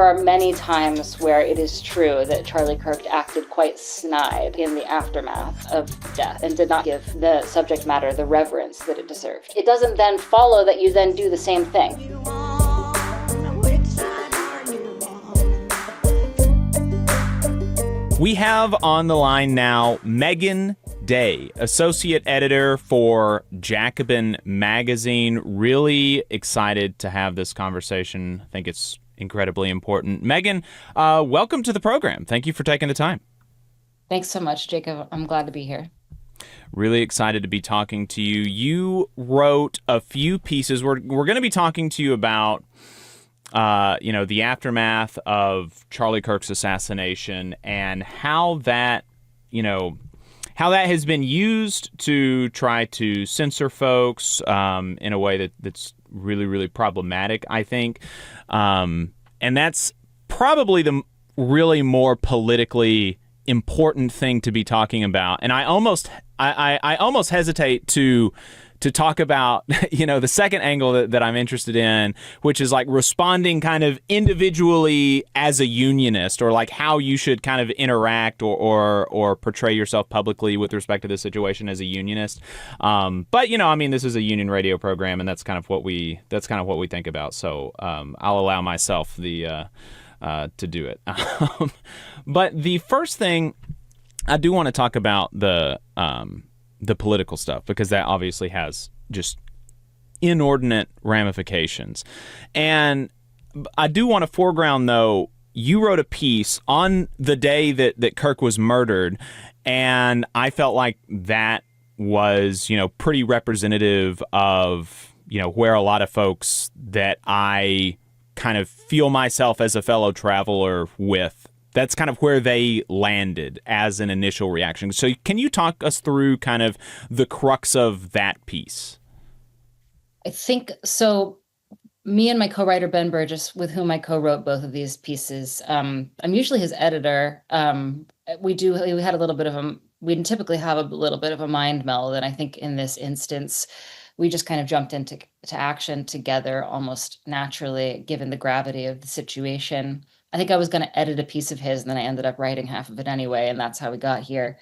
there are many times where it is true that Charlie Kirk acted quite snide in the aftermath of death and did not give the subject matter the reverence that it deserved. It doesn't then follow that you then do the same thing. We have on the line now Meagan Day, associate editor for Jacobin magazine. Really excited to have this conversation. I think it's incredibly important. Meagan, welcome to the program. Thank you for taking the time. Thanks so much, Jacob. I'm glad to be here. Really excited to be talking to you. You wrote a few pieces. We're going to be talking to you about the aftermath of Charlie Kirk's assassination and how that has been used to try to censor folks in a way that's really, really problematic, I think. And that's probably the really more politically important thing to be talking about. And I almost hesitate to talk about, the second angle that I'm interested in, which is like responding kind of individually as a unionist, or like how you should kind of interact or portray yourself publicly with respect to this situation as a unionist. But this is a union radio program, and that's kind of what we think about. So I'll allow myself to do it. But the first thing I do want to talk about the political stuff, because that obviously has just inordinate ramifications. And I do want to foreground, though, you wrote a piece on the day that Kirk was murdered, and I felt like that was, pretty representative of, where a lot of folks that I kind of feel myself as a fellow traveler with, that's kind of where they landed as an initial reaction. So can you talk us through kind of the crux of that piece? I think so. Me and my co-writer, Ben Burgess, with whom I co-wrote both of these pieces, I'm usually his editor. We typically have a little bit of a mind meld. And I think in this instance, we just kind of jumped into action together almost naturally, given the gravity of the situation. I think I was going to edit a piece of his, and then I ended up writing half of it anyway, and that's how we got here.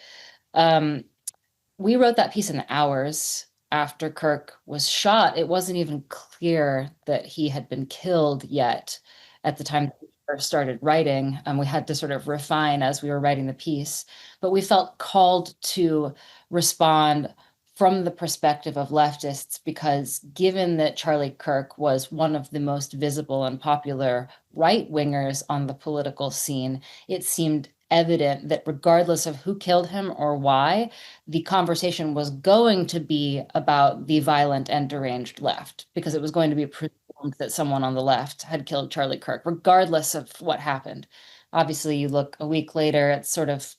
We wrote that piece in hours after Kirk was shot. It wasn't even clear that he had been killed yet at the time that we first started writing. We had to sort of refine as we were writing the piece, but we felt called to respond from the perspective of leftists, because given that Charlie Kirk was one of the most visible and popular right-wingers on the political scene, it seemed evident that regardless of who killed him or why, the conversation was going to be about the violent and deranged left, because it was going to be presumed that someone on the left had killed Charlie Kirk, regardless of what happened. Obviously, you look a week later, it's sort of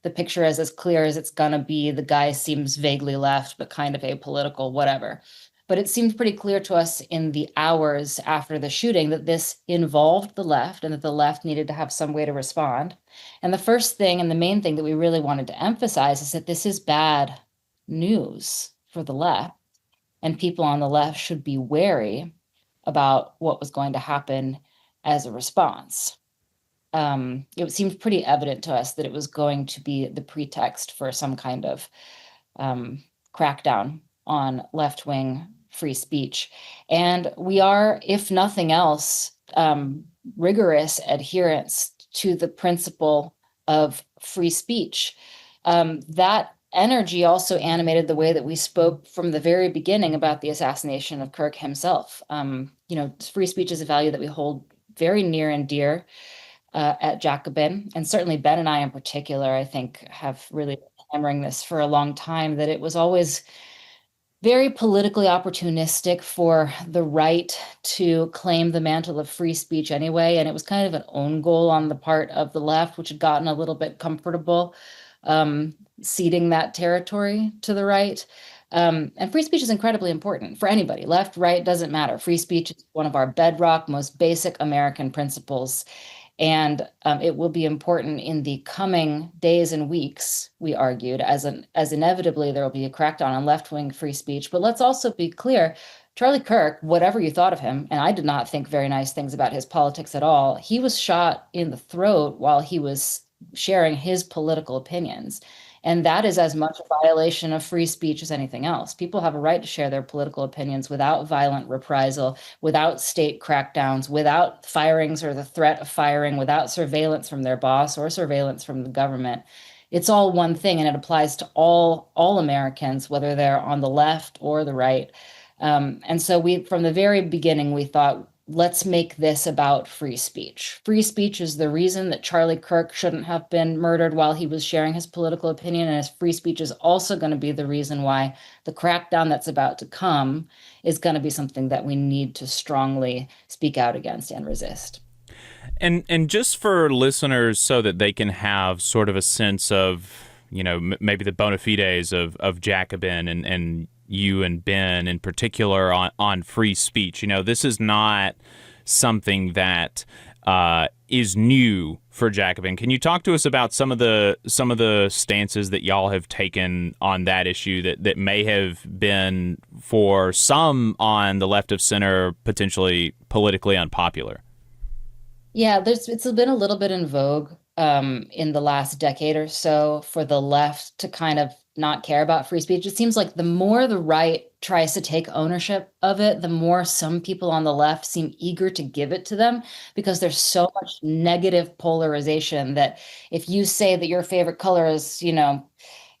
the picture is as clear as it's going to be. The guy seems vaguely left, but kind of apolitical, whatever. But it seemed pretty clear to us in the hours after the shooting that this involved the left, and that the left needed to have some way to respond. And the first thing and the main thing that we really wanted to emphasize is that this is bad news for the left, and people on the left should be wary about what was going to happen as a response. It seemed pretty evident to us that it was going to be the pretext for some kind of crackdown on left-wing free speech. And we are, if nothing else, rigorous adherents to the principle of free speech. That energy also animated the way that we spoke from the very beginning about the assassination of Kirk himself. Free speech is a value that we hold very near and dear at Jacobin, and certainly Ben and I in particular, I think, have really been hammering this for a long time, that it was always very politically opportunistic for the right to claim the mantle of free speech anyway, and it was kind of an own goal on the part of the left, which had gotten a little bit comfortable ceding that territory to the right. And free speech is incredibly important for anybody. Left, right, doesn't matter. Free speech is one of our bedrock, most basic American principles. And it will be important in the coming days and weeks, we argued, as inevitably there will be a crackdown on left-wing free speech. But let's also be clear, Charlie Kirk, whatever you thought of him, and I did not think very nice things about his politics at all, he was shot in the throat while he was sharing his political opinions. And that is as much a violation of free speech as anything else. People have a right to share their political opinions without violent reprisal, without state crackdowns, without firings or the threat of firing, without surveillance from their boss or surveillance from the government. It's all one thing, and it applies to all Americans, whether they're on the left or the right. And so we, from the very beginning, we thought, let's make this about free speech. Free speech is the reason that Charlie Kirk shouldn't have been murdered while he was sharing his political opinion. And his free speech is also going to be the reason why the crackdown that's about to come is going to be something that we need to strongly speak out against and resist. And just for listeners, so that they can have sort of a sense of, maybe the bona fides of Jacobin and you and Ben in particular on free speech. This is not something that is new for Jacobin. Can you talk to us about some of the stances that y'all have taken on that issue that may have been, for some on the left of center, potentially politically unpopular? Yeah, it's been a little bit in vogue in the last decade or so for the left to kind of not care about free speech. It seems like the more the right tries to take ownership of it, the more some people on the left seem eager to give it to them, because there's so much negative polarization that if you say that your favorite color is,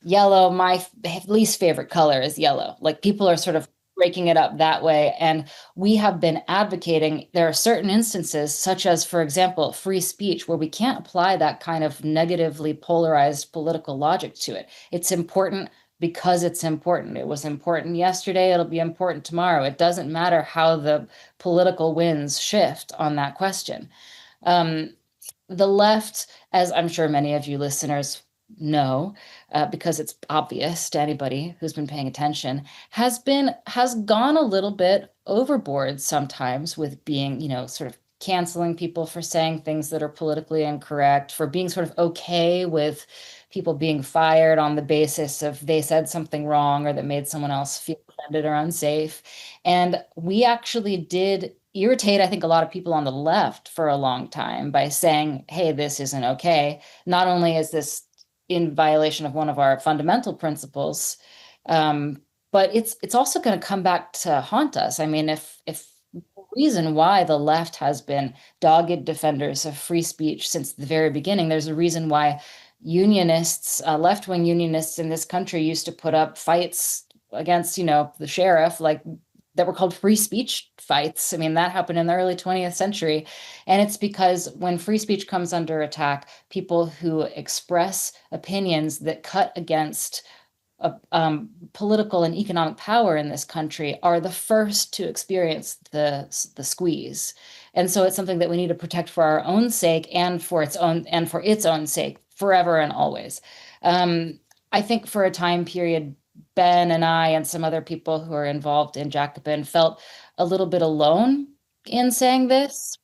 yellow, my least favorite color is yellow. Like, people are sort of breaking it up that way. And we have been advocating, there are certain instances, such as, for example, free speech, where we can't apply that kind of negatively polarized political logic to it. It's important because it's important. It was important yesterday, it'll be important tomorrow. It doesn't matter how the political winds shift on that question. The left, as I'm sure many of you listeners know, because it's obvious to anybody who's been paying attention, has gone a little bit overboard sometimes with being, sort of canceling people for saying things that are politically incorrect, for being sort of okay with people being fired on the basis of they said something wrong or that made someone else feel offended or unsafe. And we actually did irritate, I think, a lot of people on the left for a long time by saying, hey, this isn't okay. Not only is this in violation of one of our fundamental principles, but it's also going to come back to haunt us. I mean, if the reason why the left has been dogged defenders of free speech since the very beginning, there's a reason why unionists, left-wing unionists in this country used to put up fights against, the sheriff, like, that were called free speech fights. I mean, that happened in the early 20th century. And it's because when free speech comes under attack, people who express opinions that cut against political and economic power in this country are the first to experience the squeeze. And so it's something that we need to protect for our own sake and for its own sake, forever and always. I think for a time period, Ben and I and some other people who are involved in Jacobin felt a little bit alone in saying this.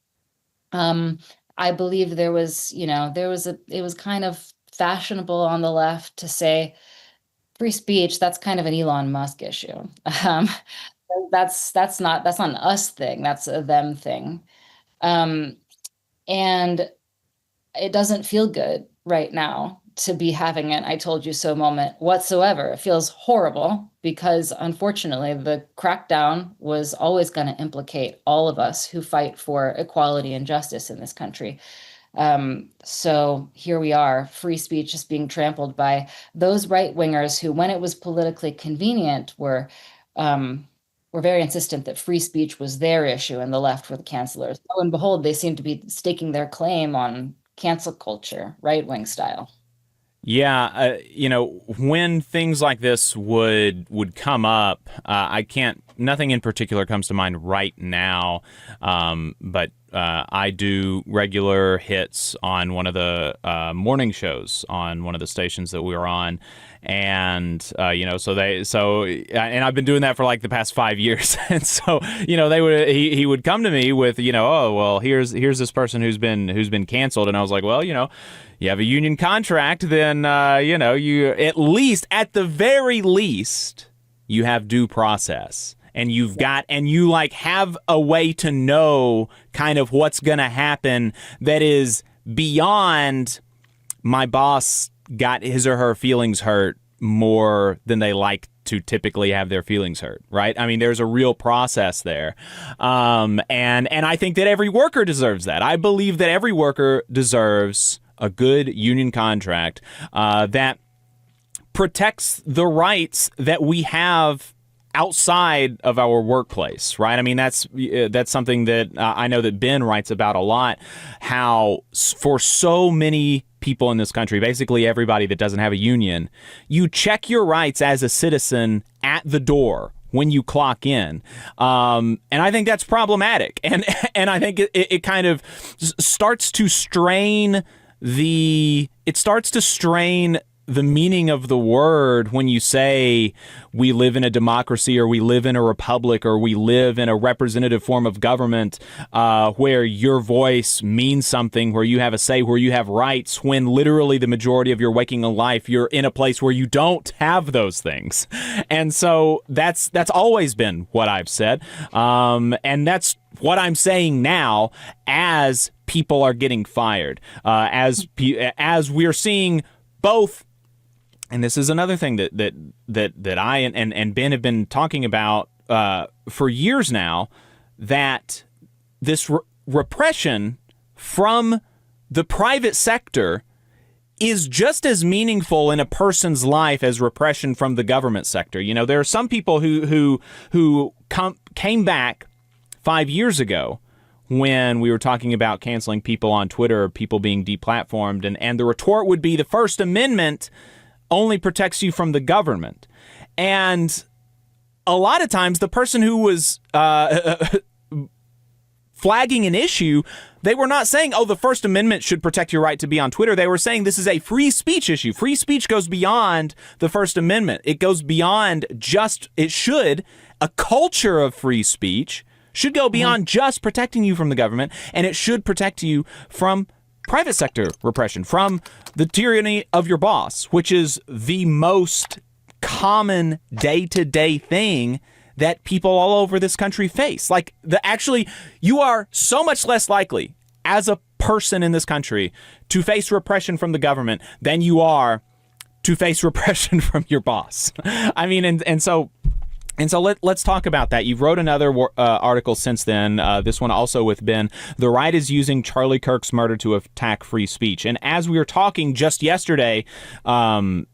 I believe it was kind of fashionable on the left to say free speech, that's kind of an Elon Musk issue. That's not an us thing, that's a them thing. And it doesn't feel good right now to be having an I told you so moment whatsoever. It feels horrible because, unfortunately, the crackdown was always going to implicate all of us who fight for equality and justice in this country. So here we are, free speech is being trampled by those right-wingers who, when it was politically convenient, were very insistent that free speech was their issue and the left were the cancelers. Lo and behold, they seem to be staking their claim on cancel culture, right-wing style. Yeah, when things like this would come up, nothing in particular comes to mind right now, but I do regular hits on one of the morning shows on one of the stations that we were on, and and I've been doing that for like the past 5 years, and so he would come to me with oh well, here's this person who's been canceled, and I was like, well, you have a union contract, then you at the very least you have due process. and you like have a way to know kind of what's going to happen that is beyond my boss got his or her feelings hurt more than they like to typically have their feelings hurt, right? I mean, there's a real process there. And I think that every worker deserves that. I believe that every worker deserves a good union contract that protects the rights that we have outside of our workplace, right? I mean, that's something that I know that Ben writes about a lot, how for so many people in this country, basically everybody that doesn't have a union, you check your rights as a citizen at the door when you clock in. And I think that's problematic. And I think it kind of starts to strain the meaning of the word when you say we live in a democracy or we live in a republic or we live in a representative form of government where your voice means something, where you have a say, where you have rights, when literally the majority of your waking life you're in a place where you don't have those things. And so that's always been what I've said. And that's what I'm saying now as people are getting fired, as we're seeing both. And this is another thing that I and Ben have been talking about for years now, that this repression from the private sector is just as meaningful in a person's life as repression from the government sector. You know, there are some people who came back 5 years ago when we were talking about canceling people on Twitter or people being deplatformed, and the retort would be the First Amendment only protects you from the government. And a lot of times the person who was flagging an issue, they were not saying, oh, the First Amendment should protect your right to be on Twitter. They were saying this is a free speech issue. Free speech goes beyond the First Amendment. It goes beyond a culture of free speech should go beyond just protecting you from the government, and it should protect you from private sector repression, from the tyranny of your boss, which is the most common day-to-day thing that people all over this country face. Like, you are so much less likely as a person in this country to face repression from the government than you are to face repression from your boss. I mean, and so let's talk about that. You've wrote another article since then, this one also with Ben. The right is using Charlie Kirk's murder to attack free speech. And as we were talking just yesterday, the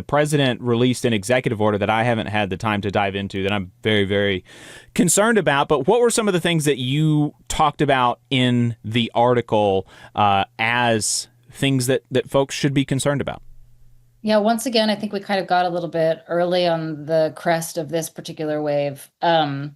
president released an executive order that I haven't had the time to dive into that I'm very, very concerned about. But what were some of the things that you talked about in the article as things that folks should be concerned about? Yeah, once again, I think we kind of got a little bit early on the crest of this particular wave. And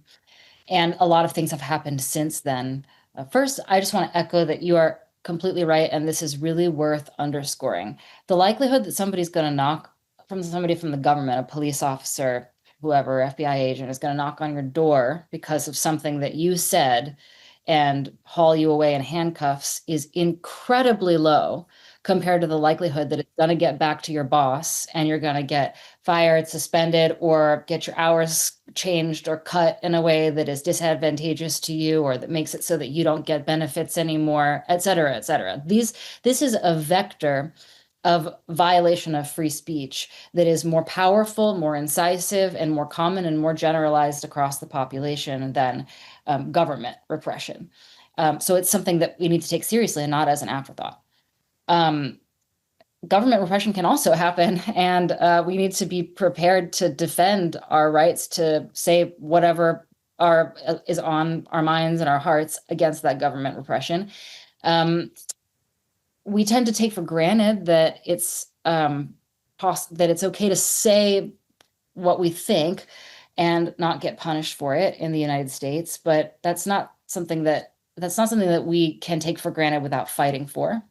a lot of things have happened since then. First, I just want to echo that you are completely right, and this is really worth underscoring. The likelihood that somebody's going to knock from somebody from the government, a police officer, whoever, FBI agent, is going to knock on your door because of something that you said and haul you away in handcuffs is incredibly low compared to the likelihood that it's going to get back to your boss and you're going to get fired, suspended, or get your hours changed or cut in a way that is disadvantageous to you or that makes it so that you don't get benefits anymore, et cetera, et cetera. This is a vector of violation of free speech that is more powerful, more incisive, and more common and more generalized across the population than government repression. So it's something that we need to take seriously and not as an afterthought. Government repression can also happen, and we need to be prepared to defend our rights to say whatever is on our minds and our hearts against that government repression. We tend to take for granted that it's that it's okay to say what we think and not get punished for it in the United States, but that's not something that we can take for granted without fighting for.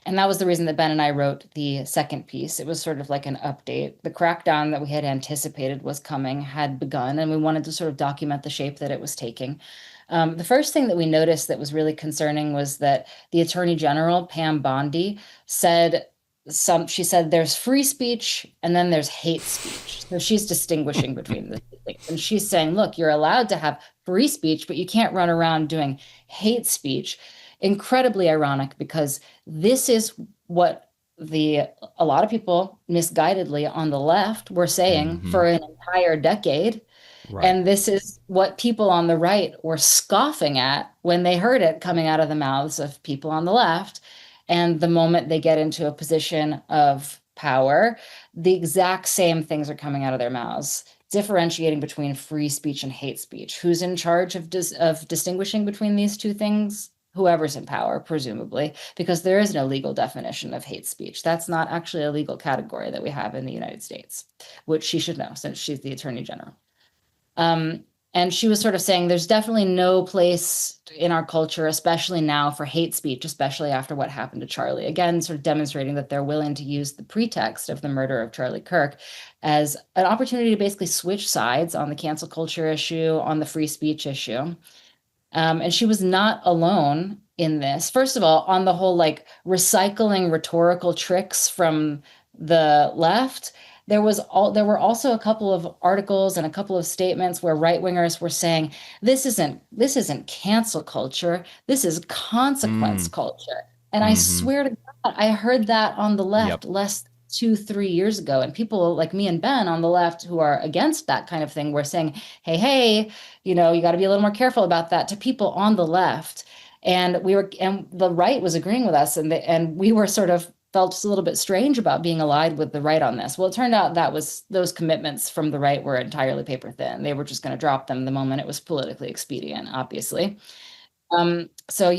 And that was the reason that Ben and I wrote the second piece. It was sort of like an update. The crackdown that we had anticipated was coming had begun, and we wanted to sort of document the shape that it was taking. The first thing that we noticed that was really concerning was that the Attorney General, Pam Bondi, said she said there's free speech and then there's hate speech. So she's distinguishing between the two things. And she's saying, look, you're allowed to have free speech, but you can't run around doing hate speech. Incredibly ironic, because this is what a lot of people misguidedly on the left were saying Mm-hmm. for an entire decade. Right. And this is what people on the right were scoffing at when they heard it coming out of the mouths of people on the left. And the moment they get into a position of power, the exact same things are coming out of their mouths, differentiating between free speech and hate speech. Who's in charge of distinguishing between these two things? Whoever's in power, presumably, because there is no legal definition of hate speech. That's not actually a legal category that we have in the United States, which she should know since she's the Attorney General. Um, and she was sort of saying there's definitely no place in our culture, especially now, for hate speech, especially after what happened to Charlie. Again, sort of demonstrating that they're willing to use the pretext of the murder of Charlie Kirk as an opportunity to basically switch sides on the cancel culture issue, on the free speech issue. And she was not alone in this. First of all, on the whole, like recycling rhetorical tricks from the left, there were also a couple of articles and a couple of statements where right-wingers were saying this isn't cancel culture, this is consequence Mm. culture. And I Mm-hmm. swear to God, I heard that on the Yep. left less 2, 3 years ago. And people like me and Ben on the left who are against that kind of thing were saying, hey, you got to be a little more careful about that, to people on the left. And the right was agreeing with us, and we were sort of felt just a little bit strange about being allied with the right on this. Well, it turned out those commitments from the right were entirely paper thin. They were just going to drop them the moment it was politically expedient, obviously. So,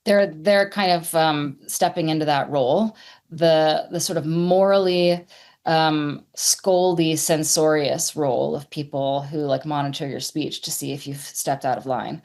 they're kind of stepping into that role, the sort of morally scoldy, censorious role of people who like monitor your speech to see if you've stepped out of line.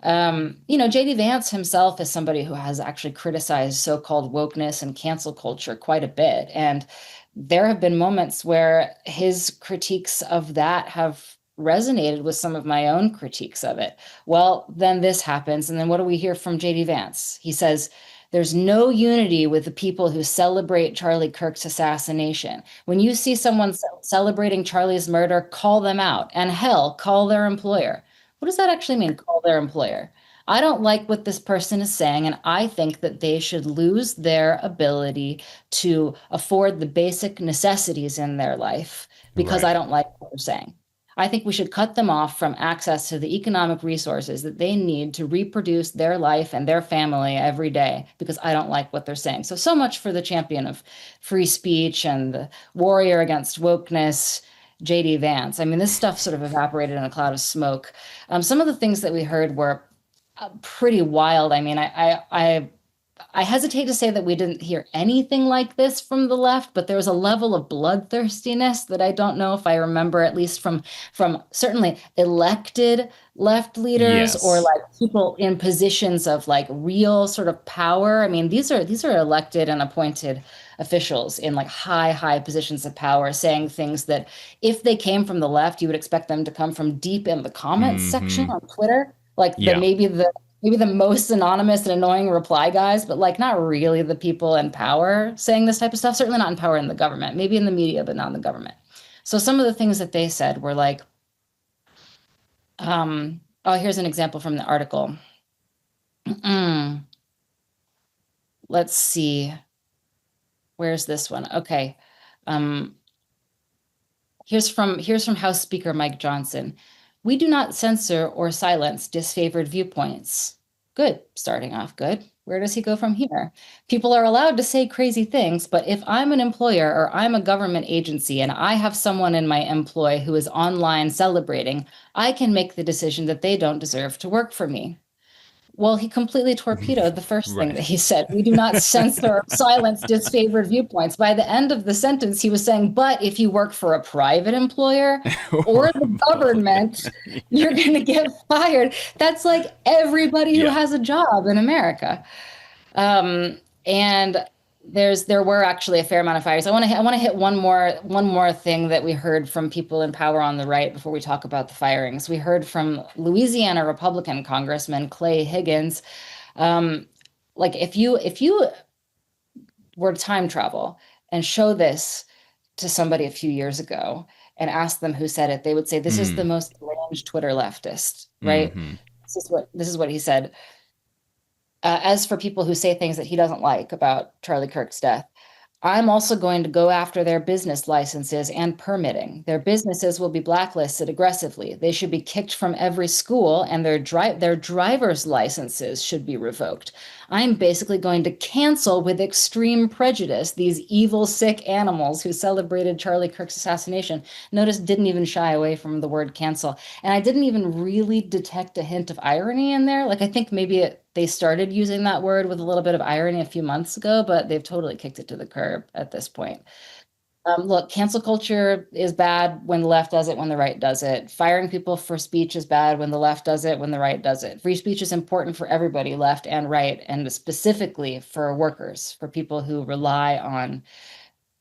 JD Vance himself is somebody who has actually criticized so-called wokeness and cancel culture quite a bit. And there have been moments where his critiques of that have resonated with some of my own critiques of it. Well, then this happens. And then what do we hear from JD Vance? He says, there's no unity with the people who celebrate Charlie Kirk's assassination. When you see someone celebrating Charlie's murder, call them out. And hell, call their employer. What does that actually mean, call their employer? I don't like what this person is saying, and I think that they should lose their ability to afford the basic necessities in their life because Right. I don't like what they're saying. I think we should cut them off from access to the economic resources that they need to reproduce their life and their family every day because I don't like what they're saying. So much for the champion of free speech and the warrior against wokeness, JD Vance. I mean, this stuff sort of evaporated in a cloud of smoke. Some of the things that we heard were pretty wild. I mean, I hesitate to say that we didn't hear anything like this from the left, but there was a level of bloodthirstiness that I don't know if I remember, at least from certainly elected left leaders or Yes. like people in positions of like real sort of power. I mean, these are elected and appointed officials in like high positions of power saying things that if they came from the left, you would expect them to come from deep in the comments section Mm-hmm. on Twitter, like the Yeah. maybe the most anonymous and annoying reply guys, but like not really the people in power saying this type of stuff. Certainly not in power in the government, maybe in the media, but not in the government. So some of the things that they said were like, oh, here's an example from the article. Let's see. Where's this one? Okay. Um, here's from House Speaker Mike Johnson. We do not censor or silence disfavored viewpoints. Good, starting off good. Where does he go from here? People are allowed to say crazy things, but if I'm an employer or I'm a government agency and I have someone in my employ who is online celebrating, I can make the decision that they don't deserve to work for me. Well, he completely torpedoed the first thing Right. that he said. We do not censor or silence disfavored viewpoints. By the end of the sentence, he was saying, but if you work for a private employer Or or a the public. government, Yeah. you're going to get fired. That's like everybody who Yeah. has a job in America. And there were actually a fair amount of fires. I want to hit one more thing that we heard from people in power on the right before we talk about the firings. We heard from Louisiana Republican Congressman Clay Higgins. Like if you were to time travel and show this to somebody a few years ago and ask them who said it, they would say, this is the most deranged Twitter leftist, right? Mm-hmm. This is what he said. As for people who say things that he doesn't like about Charlie Kirk's death, I'm also going to go after their business licenses and permitting. Their businesses will be blacklisted aggressively. They should be kicked from every school, and their driver's licenses should be revoked. I'm basically going to cancel with extreme prejudice these evil, sick animals who celebrated Charlie Kirk's assassination. Notice didn't even shy away from the word cancel. And I didn't even really detect a hint of irony in there. Like, I think maybe they started using that word with a little bit of irony a few months ago, but they've totally kicked it to the curb at this point. Look, cancel culture is bad when the left does it, when the right does it. Firing people for speech is bad when the left does it, when the right does it. Free speech is important for everybody, left and right, and specifically for workers, for people who rely on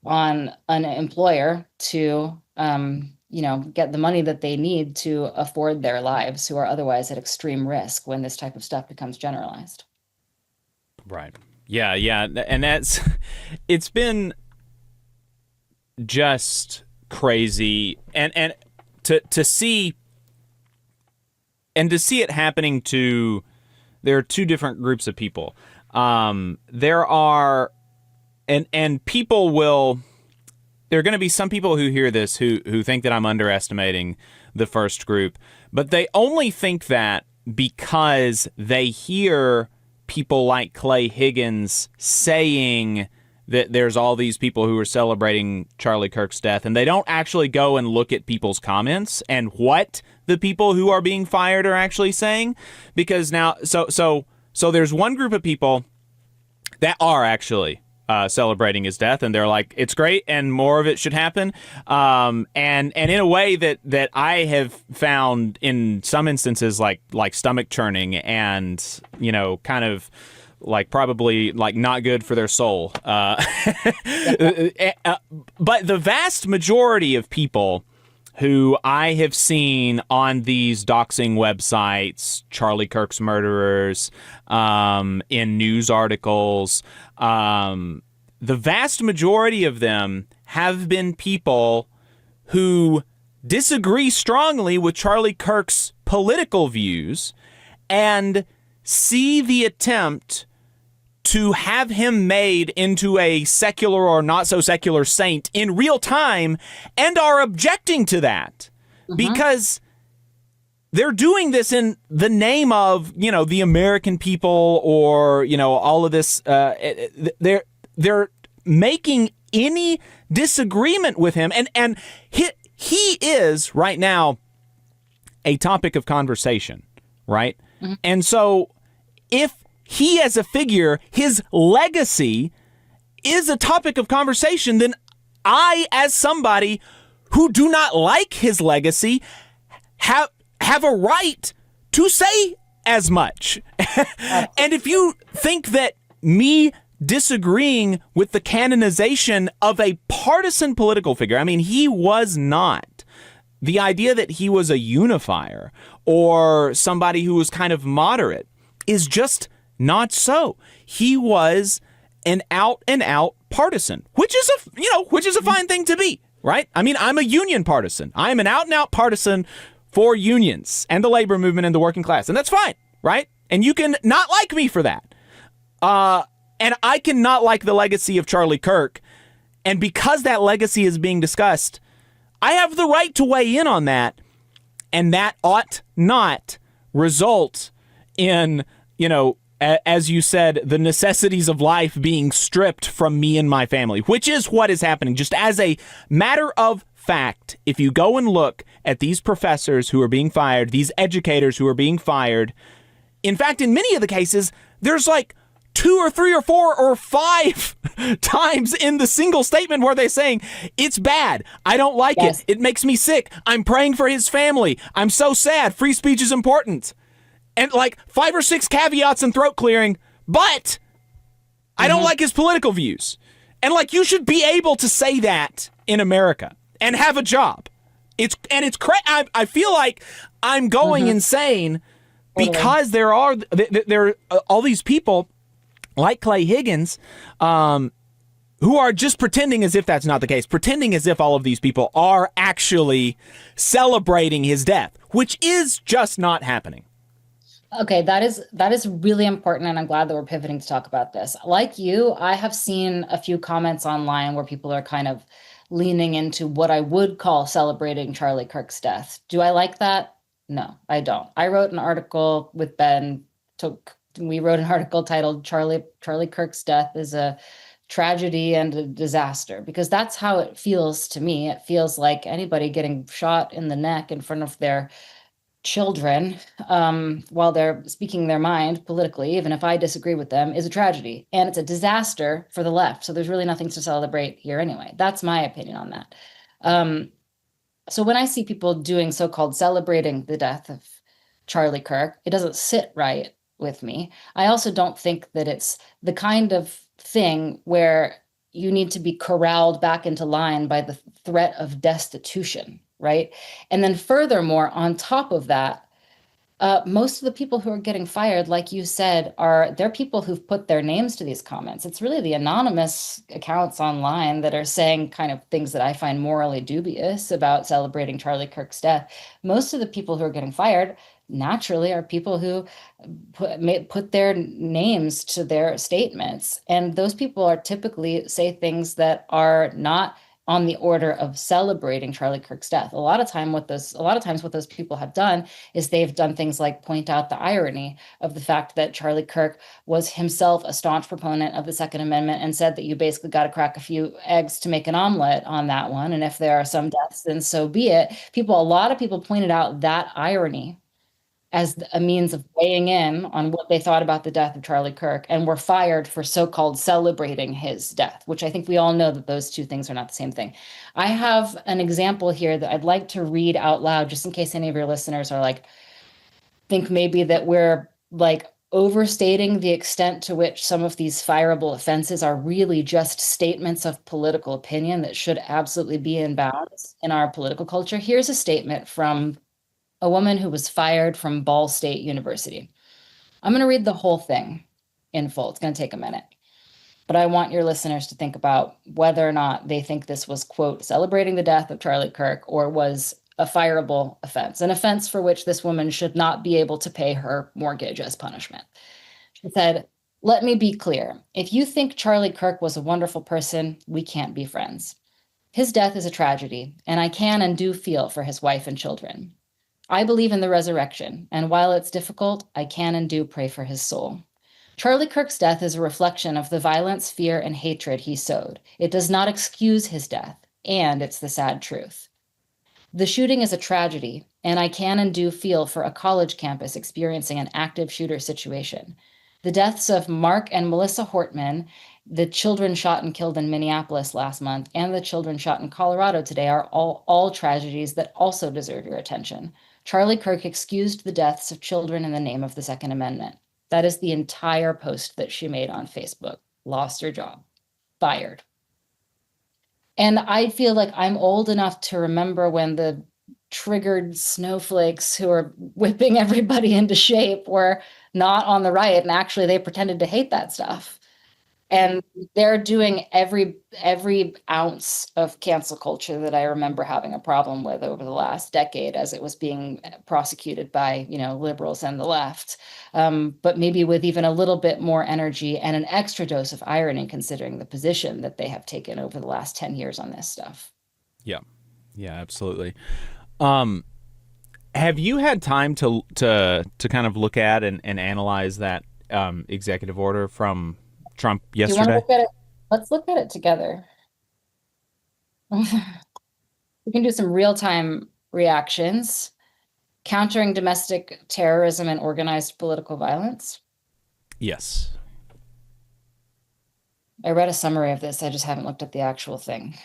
an employer to get the money that they need to afford their lives, who are otherwise at extreme risk when this type of stuff becomes generalized. Right. Yeah. And it's been just crazy. And to see it happening there are two different groups of people. There are, and people will, there are going to be some people who hear this who think that I'm underestimating the first group, but they only think that because they hear people like Clay Higgins saying that there's all these people who are celebrating Charlie Kirk's death, and they don't actually go and look at people's comments and what the people who are being fired are actually saying. Because now, so there's one group of people that are actually celebrating his death, and they're like, it's great and more of it should happen, and in a way that I have found in some instances like stomach churning and kind of like probably like not good for their soul. But the vast majority of people who I have seen on these doxing websites, Charlie Kirk's murderers, in news articles, the vast majority of them have been people who disagree strongly with Charlie Kirk's political views and see the attempt to have him made into a secular or not so secular saint in real time and are objecting to that because they're doing this in the name of, the American people or, all of this. They're making any disagreement with him. And he is right now a topic of conversation, right? Mm-hmm. And so if he as a figure, his legacy is a topic of conversation, then I, as somebody who do not like his legacy, have a right to say as much. And if you think that me disagreeing with the canonization of a partisan political figure, I mean, he was not. The idea that he was a unifier or somebody who was kind of moderate is just not so. He was an out and out partisan, which is a fine thing to be, right? I mean, I'm a union partisan. I'm an out and out partisan for unions and the labor movement and the working class, and that's fine, right? And you can not like me for that. And I cannot like the legacy of Charlie Kirk. And because that legacy is being discussed, I have the right to weigh in on that. And that ought not result in, as you said, the necessities of life being stripped from me and my family, which is what is happening. Just as a matter of fact, if you go and look at these professors who are being fired, these educators who are being fired, in fact, in many of the cases, there's like 2 or 3 or 4 or 5 times in the single statement where they're saying, it's bad. I don't like it. It makes me sick. I'm praying for his family. I'm so sad. Free speech is important. And like 5 or 6 caveats and throat clearing, but I don't like his political views. And like, you should be able to say that in America and have a job. I feel like I'm going insane because there are all these people like Clay Higgins, who are just pretending as if that's not the case, pretending as if all of these people are actually celebrating his death, which is just not happening. Okay, that is really important, and I'm glad that we're pivoting to talk about this. Like you, I have seen a few comments online where people are kind of leaning into what I would call celebrating Charlie Kirk's death. Do I like that? No, I don't. I wrote an article with Ben. We wrote an article titled Charlie Kirk's death is a tragedy and a disaster, because that's how it feels to me. It feels like anybody getting shot in the neck in front of their children, while they're speaking their mind politically, even if I disagree with them, is a tragedy. And it's a disaster for the left. So there's really nothing to celebrate here anyway. That's my opinion on that. So when I see people doing so-called celebrating the death of Charlie Kirk, it doesn't sit right with me. I also don't think that it's the kind of thing where you need to be corralled back into line by the threat of destitution, right? And then furthermore, on top of that, most of the people who are getting fired, like you said, they're people who've put their names to these comments. It's really the anonymous accounts online that are saying kind of things that I find morally dubious about celebrating Charlie Kirk's death. Most of the people who are getting fired naturally are people who put their names to their statements. And those people are typically say things that are not on the order of celebrating Charlie Kirk's death. A lot of times what those people have done is they've done things like point out the irony of the fact that Charlie Kirk was himself a staunch proponent of the Second Amendment and said that you basically got to crack a few eggs to make an omelet on that one. And if there are some deaths, then so be it. A lot of people pointed out that irony as a means of weighing in on what they thought about the death of Charlie Kirk, and were fired for so-called celebrating his death, which I think we all know that those two things are not the same thing. I have an example here that I'd like to read out loud, just in case any of your listeners are like, think maybe that we're like overstating the extent to which some of these fireable offenses are really just statements of political opinion that should absolutely be in bounds in our political culture. Here's a statement from a woman who was fired from Ball State University. I'm going to read the whole thing in full. It's going to take a minute. But I want your listeners to think about whether or not they think this was, quote, celebrating the death of Charlie Kirk, or was a fireable offense, an offense for which this woman should not be able to pay her mortgage as punishment. She said, "Let me be clear. If you think Charlie Kirk was a wonderful person, we can't be friends. His death is a tragedy, and I can and do feel for his wife and children. I believe in the resurrection, and while it's difficult, I can and do pray for his soul. Charlie Kirk's death is a reflection of the violence, fear, and hatred he sowed. It does not excuse his death, and it's the sad truth. The shooting is a tragedy, and I can and do feel for a college campus experiencing an active shooter situation. The deaths of Mark and Melissa Hortman, the children shot and killed in Minneapolis last month, and the children shot in Colorado today are all tragedies that also deserve your attention. Charlie Kirk excused the deaths of children in the name of the Second Amendment." That is the entire post that she made on Facebook. Lost her job. Fired. And I feel like I'm old enough to remember when the triggered snowflakes who are whipping everybody into shape were not on the right, and actually they pretended to hate that stuff. And they're doing every ounce of cancel culture that I remember having a problem with over the last decade as it was being prosecuted by, liberals and the left. But maybe with even a little bit more energy and an extra dose of irony, considering the position that they have taken over the last 10 years on this stuff. Yeah. Yeah, absolutely. Have you had time to kind of look at and analyze that executive order from Trump yesterday? Do you want to look at it? Let's look at it together. We can do some real-time reactions. Countering domestic terrorism and organized political violence. Yes. I read a summary of this. I just haven't looked at the actual thing.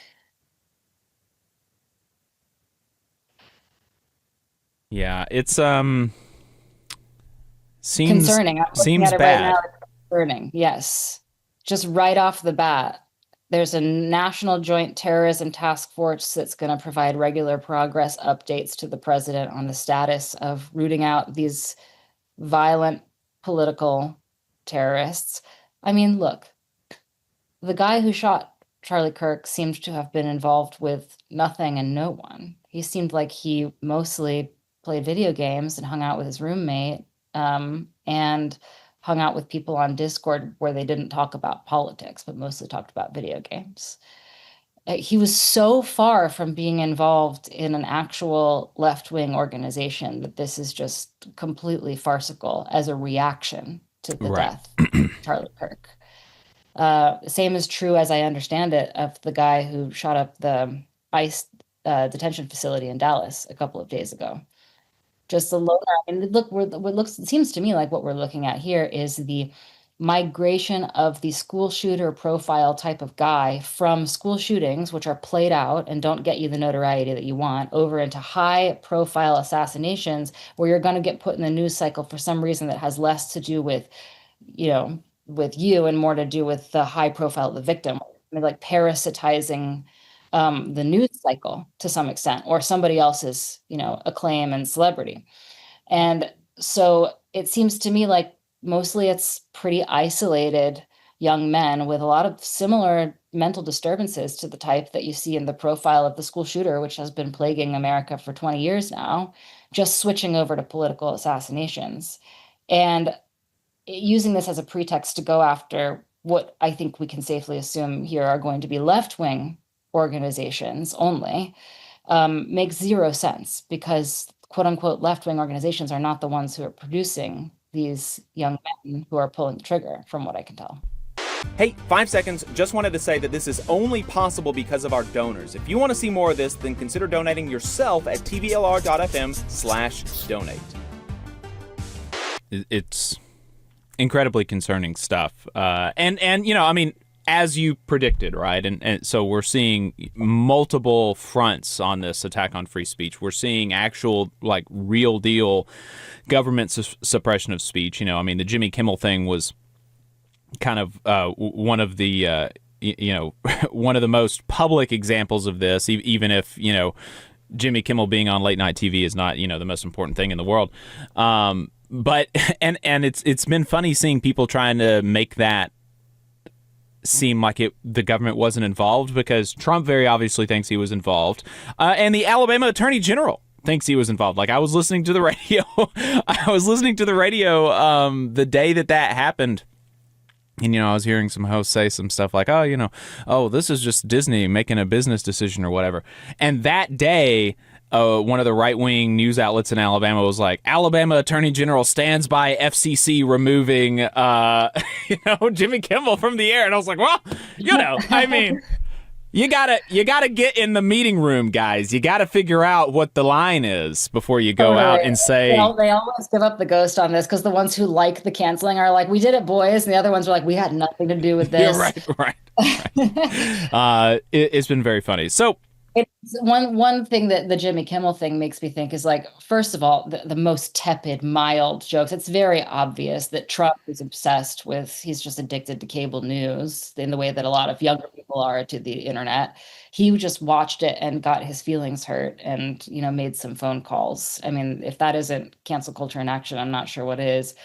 Yeah, it's seems concerning. Seems bad. Right now, it's concerning. Yes. Just right off the bat, there's a National Joint Terrorism Task Force that's going to provide regular progress updates to the president on the status of rooting out these violent political terrorists. I mean, look, the guy who shot Charlie Kirk seemed to have been involved with nothing and no one. He seemed like he mostly played video games and hung out with his roommate, and hung out with people on Discord where they didn't talk about politics, but mostly talked about video games. He was so far from being involved in an actual left-wing organization that this is just completely farcical as a reaction to the Right. death of Charlie Kirk. Same is true, as I understand it, of the guy who shot up the ICE detention facility in Dallas a couple of days ago. Just the low, I mean, look, what looks, it seems to me like what we're looking at here is the migration of the school shooter profile type of guy from school shootings, which are played out and don't get you the notoriety that you want, over into high profile assassinations where you're going to get put in the news cycle for some reason that has less to do with, you know, with you and more to do with the high profile of the victim. I mean, like parasitizing the news cycle to some extent, or somebody else's, acclaim and celebrity. And so it seems to me like mostly it's pretty isolated young men with a lot of similar mental disturbances to the type that you see in the profile of the school shooter, which has been plaguing America for 20 years now, just switching over to political assassinations. And using this as a pretext to go after what I think we can safely assume here are going to be left-wing organizations only, makes zero sense because quote unquote left-wing organizations are not the ones who are producing these young men who are pulling the trigger, from what I can tell. Hey, 5 seconds. Just wanted to say that this is only possible because of our donors. If you want to see more of this, then consider donating yourself at tvlr.fm/donate. It's incredibly concerning stuff. And I mean, as you predicted, right? And so we're seeing multiple fronts on this attack on free speech. We're seeing actual, like, real deal government suppression of speech. I mean, the Jimmy Kimmel thing was kind of one of the, one of the most public examples of this, even if, Jimmy Kimmel being on late night TV is not, the most important thing in the world. But and it's been funny seeing people trying to make that seem like the government wasn't involved, because Trump very obviously thinks he was involved, and the Alabama Attorney General thinks he was involved. Like, I was listening to the radio, the day that happened. And, I was hearing some hosts say some stuff like, oh, this is just Disney making a business decision or whatever. And that day, one of the right-wing news outlets in Alabama was like, Alabama Attorney General stands by FCC removing, Jimmy Kimmel from the air. And I was like, well, I mean, you gotta get in the meeting room, guys. You gotta figure out what the line is before you go out and say. They always give up the ghost on this because the ones who like the canceling are like, we did it, boys. And the other ones are like, we had nothing to do with this. Right. It's been very funny. So, it's one thing that the Jimmy Kimmel thing makes me think is, like, first of all, the most tepid, mild jokes. It's very obvious that Trump is obsessed with, he's just addicted to cable news in the way that a lot of younger people are to the internet. He just watched it and got his feelings hurt and, made some phone calls. I mean, if that isn't cancel culture in action, I'm not sure what is.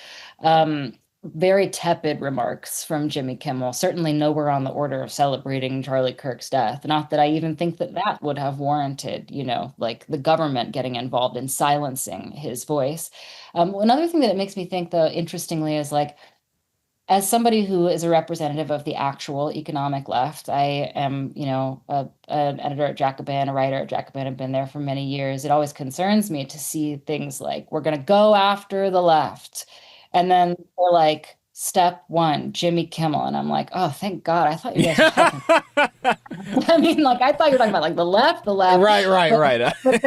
Very tepid remarks from Jimmy Kimmel, certainly nowhere on the order of celebrating Charlie Kirk's death. Not that I even think that would have warranted, like the government getting involved in silencing his voice. Another thing that it makes me think, though, interestingly, is like, as somebody who is a representative of the actual economic left, I am, an editor at Jacobin, a writer at Jacobin, I've been there for many years. It always concerns me to see things like, we're going to go after the left. And then they're like, step one, Jimmy Kimmel. And I'm like, oh, thank God. I thought you guys were talking. I mean, like, I thought you were talking about like the left. Right. But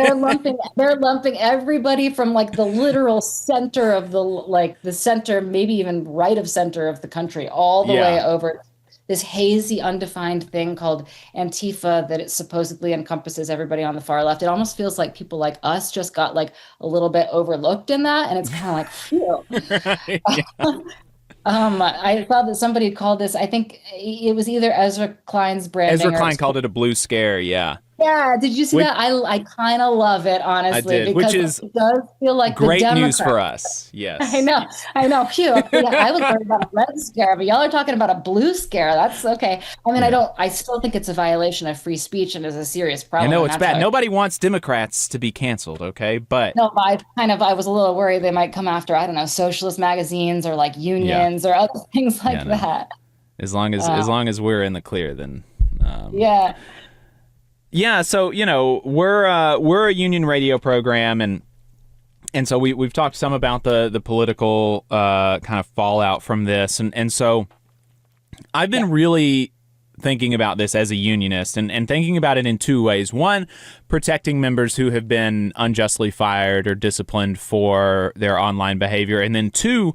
they're lumping everybody from like the literal center of the center, maybe even right of center of the country, all the way over this hazy, undefined thing called Antifa that it supposedly encompasses everybody on the far left. It almost feels like people like us just got like a little bit overlooked in that. And it's kind of like, phew. I thought that somebody called this, I think it was either Ezra Klein's branding. Ezra Klein called it a blue scare, yeah. Yeah, did you see Which that? I kind of love it, I honestly, did, which because is it does feel like the great news for Democrats. us. I Yes. know, I know. Phew. Yeah, I was worried about a red scare, but y'all are talking about a blue scare. That's okay. I mean, Yeah. I still think it's a violation of free speech and is a serious I problem, know and it's that's how bad. Nobody wants Democrats to be canceled, okay? But no, I was a little worried they might come after, I don't know, socialist magazines or like yeah, unions or other things yeah, like no. that. As Uh, long as we're in the clear, then yeah. yeah. So we're a union radio program, and so we've talked some about the political kind of fallout from this, and so I've been really thinking about this as a unionist and thinking about it in two ways. One, protecting members who have been unjustly fired or disciplined for their online behavior. And then two,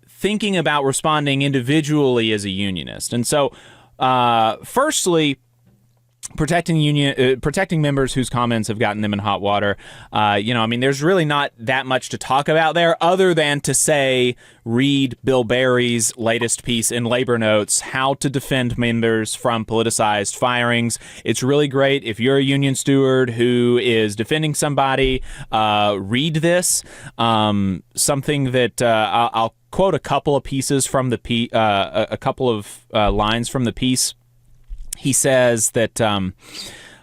thinking about responding individually as a unionist. And so, firstly, protecting members whose comments have gotten them in hot water. I mean, there's really not that much to talk about there other than to say, read Bill Barry's latest piece in Labor Notes, How to Defend Members from Politicized Firings. It's really great. If you're a union steward who is defending somebody, read this. Something that I'll quote a couple of pieces from the a couple of lines from the piece. He says that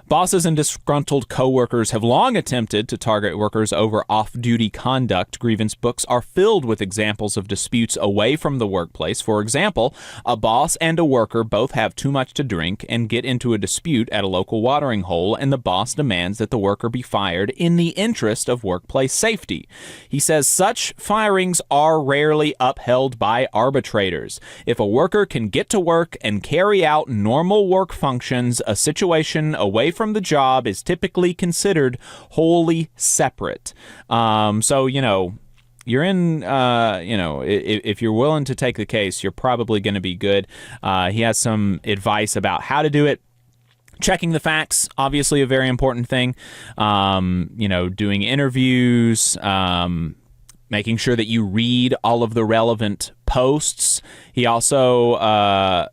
bosses and disgruntled coworkers have long attempted to target workers over off-duty conduct. Grievance books are filled with examples of disputes away from the workplace. For example, a boss and a worker both have too much to drink and get into a dispute at a local watering hole, and the boss demands that the worker be fired in the interest of workplace safety. He says such firings are rarely upheld by arbitrators. If a worker can get to work and carry out normal work functions, a situation away from the job is typically considered wholly separate. So, you're in, if you're willing to take the case, you're probably going to be good. He has some advice about how to do it. Checking the facts, obviously a very important thing. Doing interviews, making sure that you read all of the relevant posts. He also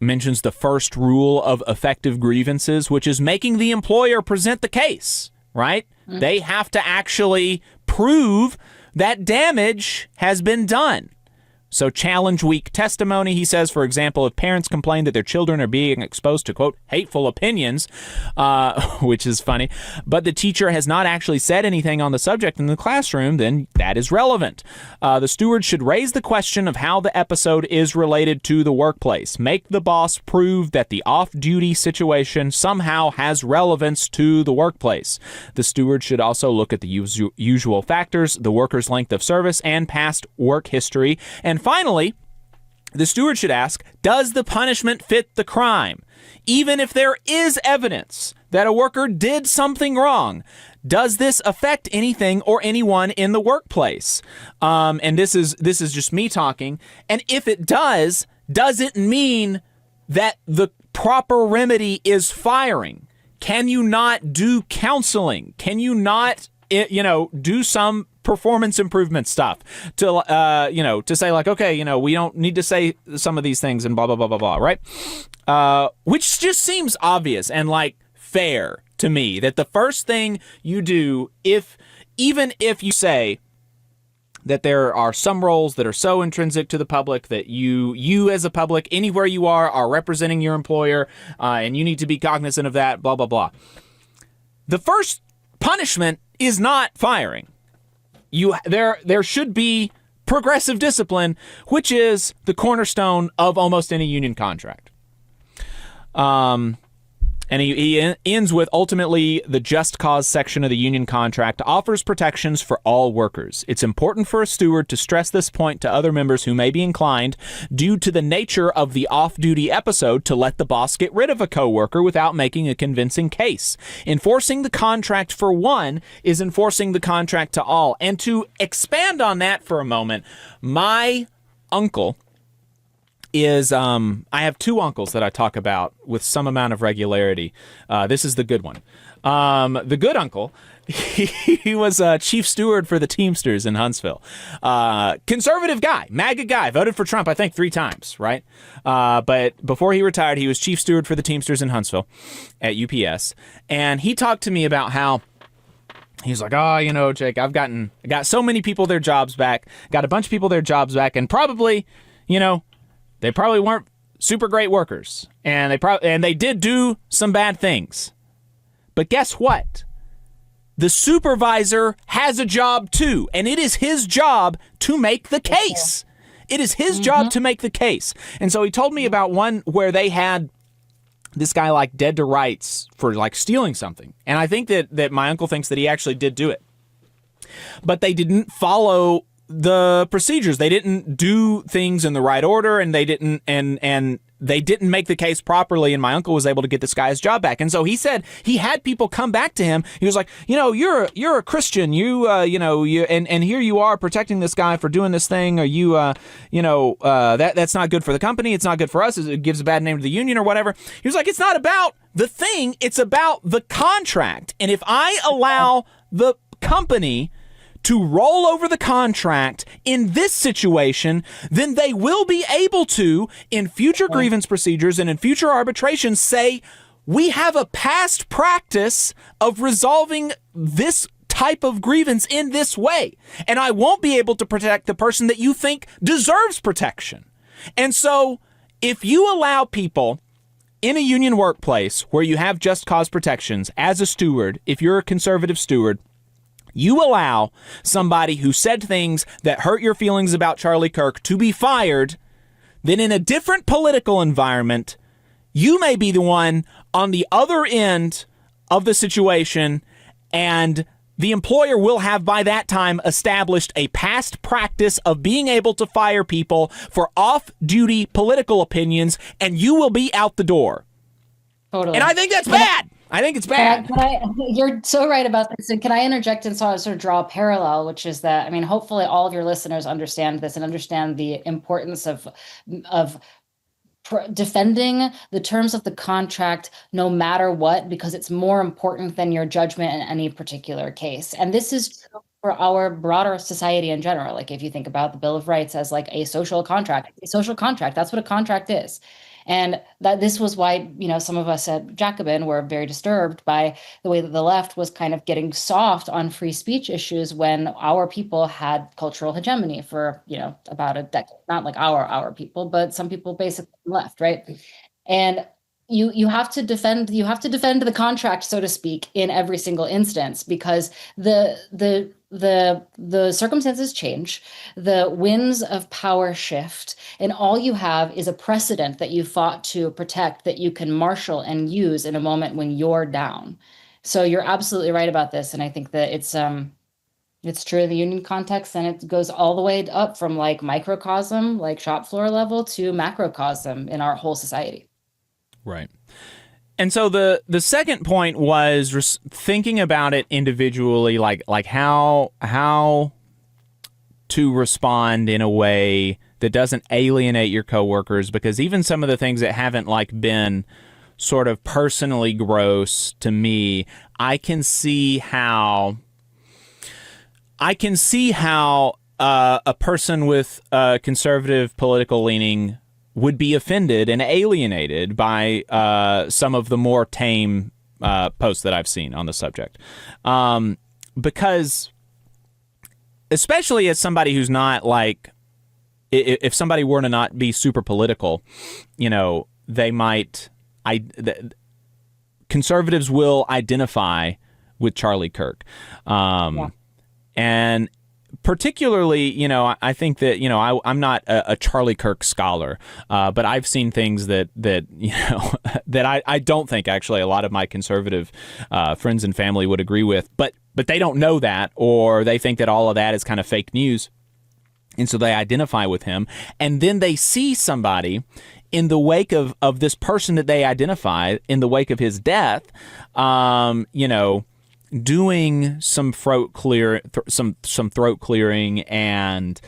mentions the first rule of effective grievances, which is making the employer present the case, right? Mm-hmm. They have to actually prove that damage has been done. So challenge weak testimony. He says, for example, if parents complain that their children are being exposed to, quote, hateful opinions, which is funny, but the teacher has not actually said anything on the subject in the classroom, then that is relevant. The steward should raise the question of how the episode is related to the workplace. Make the boss prove that the off-duty situation somehow has relevance to the workplace. The steward should also look at the usual factors, the worker's length of service, and past work history. And finally, the steward should ask, does the punishment fit the crime? Even if there is evidence that a worker did something wrong, does this affect anything or anyone in the workplace? And this is just me talking. And if it does it mean that the proper remedy is firing? Can you not do counseling? Can you not, do some performance improvement stuff to say like, okay, we don't need to say some of these things and blah, blah, blah, blah, blah, right? Which just seems obvious and like fair to me that the first thing you do, even if you say that there are some roles that are so intrinsic to the public that you as a public, anywhere you are representing your employer, and you need to be cognizant of that, blah, blah, blah. The first punishment is not firing. There should be progressive discipline, which is the cornerstone of almost any union contract. And he ends with, ultimately, the just cause section of the union contract offers protections for all workers. It's important for a steward to stress this point to other members who may be inclined, due to the nature of the off-duty episode, to let the boss get rid of a coworker without making a convincing case. Enforcing the contract for one is enforcing the contract to all. And to expand on that for a moment, my uncle is, I have two uncles that I talk about with some amount of regularity. This is the good one. The good uncle, he was chief steward for the Teamsters in Huntsville. Conservative guy, MAGA guy, voted for Trump, I think 3 times, right? But before he retired, he was chief steward for the Teamsters in Huntsville at UPS. And he talked to me about how he's like, oh, you know, Jake, I got so many people their jobs back, got a bunch of people their jobs back, and probably, you know, they probably weren't super great workers, and they did do some bad things. But guess what? The supervisor has a job too, and it is his job to make the case. It is his job to make the case. And so he told me about one where they had this guy like dead to rights for like stealing something. And I think that my uncle thinks that he actually did do it. But they didn't follow the procedures. They didn't do things in the right order, and they didn't and they didn't make the case properly, and my uncle was able to get this guy's job back. And so he said he had people come back to him. He was like, you know, you're a Christian. And here you are protecting this guy for doing this thing, or that's not good for the company. It's not good for us. It gives a bad name to the union or whatever. He was like, it's not about the thing. It's about the contract. And if I allow the company to roll over the contract in this situation, then they will be able to, in future grievance procedures and in future arbitrations, say, we have a past practice of resolving this type of grievance in this way, and I won't be able to protect the person that you think deserves protection. And so if you allow people in a union workplace where you have just cause protections as a steward, if you're a conservative steward, you allow somebody who said things that hurt your feelings about Charlie Kirk to be fired, then in a different political environment, you may be the one on the other end of the situation, and the employer will have by that time established a past practice of being able to fire people for off-duty political opinions, and you will be out the door. Totally. And I think that's bad. I think it's bad. You're so right about this. And can I interject and sort of draw a parallel, which is that, I mean, hopefully all of your listeners understand this and understand the importance of defending the terms of the contract no matter what, because it's more important than your judgment in any particular case. And this is true for our broader society in general. Like if you think about the Bill of Rights as like a social contract, that's what a contract is. And that this was why, you know, some of us at Jacobin were very disturbed by the way that the left was kind of getting soft on free speech issues when our people had cultural hegemony for, you know, about a decade. Not like our people, but some people basically left, right? And you have to defend the contract, so to speak, in every single instance, because the circumstances change, the winds of power shift, and all you have is a precedent that you fought to protect that you can marshal and use in a moment when you're down. So you're absolutely right about this, and I think that it's true in the union context, and it goes all the way up from like microcosm, like shop floor level, to macrocosm in our whole society. Right. And so the second point was thinking about it individually, like how to respond in a way that doesn't alienate your coworkers, because even some of the things that haven't like been sort of personally gross to me, I can see how a person with a conservative political leaning would be offended and alienated by some of the more tame posts that I've seen on the subject. Because especially as somebody who's not like, if somebody were to not be super political, you know, conservatives will identify with Charlie Kirk. And particularly, you know, I think that, you know, I'm not a Charlie Kirk scholar, but I've seen things that you know, that I don't think actually a lot of my conservative friends and family would agree with, but they don't know that, or they think that all of that is kind of fake news. And so they identify with him, and then they see somebody in the wake of this person that they identify, in the wake of his death, you know, doing some throat clearing and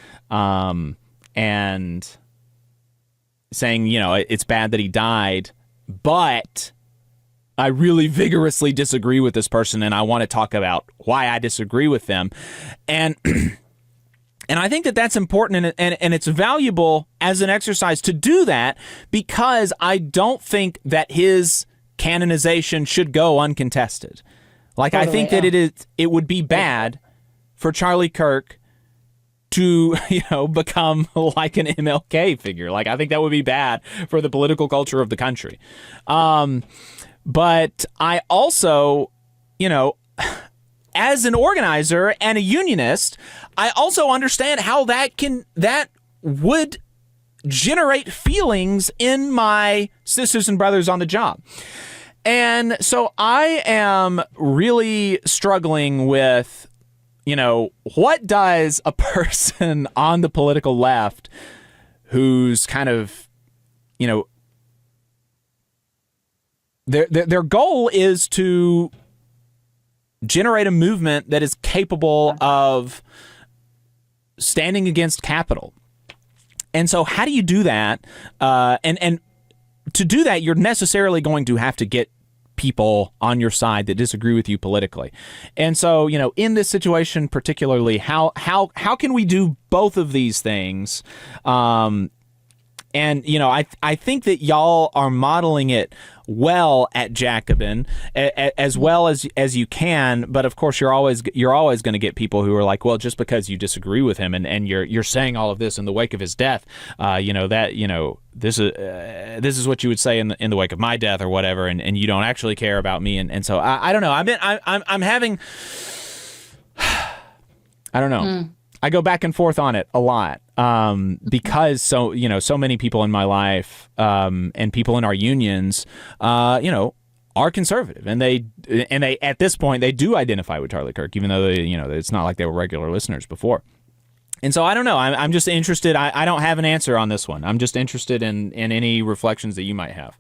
saying, you know, it's bad that he died, but I really vigorously disagree with this person, and I want to talk about why I disagree with them. And and I think that that's important, and it's valuable as an exercise to do that, because I don't think that his canonization should go uncontested. Like, totally, I think that it would be bad for Charlie Kirk to, become like an MLK figure. Like, I think that would be bad for the political culture of the country. But I also, as an organizer and a unionist, I also understand how that would generate feelings in my sisters and brothers on the job. And so I am really struggling with, what does a person on the political left who's kind of, their goal is to generate a movement that is capable of standing against capital. And so how do you do that? And to do that, you're necessarily going to have to get people on your side that disagree with you politically. And so, in this situation particularly, how can we do both of these things? And, I think that y'all are modeling it well at Jacobin, as well as you can. But of course, you're always going to get people who are like, well, just because you disagree with him and you're saying all of this in the wake of his death, this is what you would say in the wake of my death or whatever, and you don't actually care about me. And so I don't know. I'm having I don't know. I go back and forth on it a lot. Because so many people in my life, and people in our unions, are conservative, and they at this point they do identify with Charlie Kirk, even though it's not like they were regular listeners before. And so I don't know. I'm just interested. I don't have an answer on this one. I'm just interested in any reflections that you might have.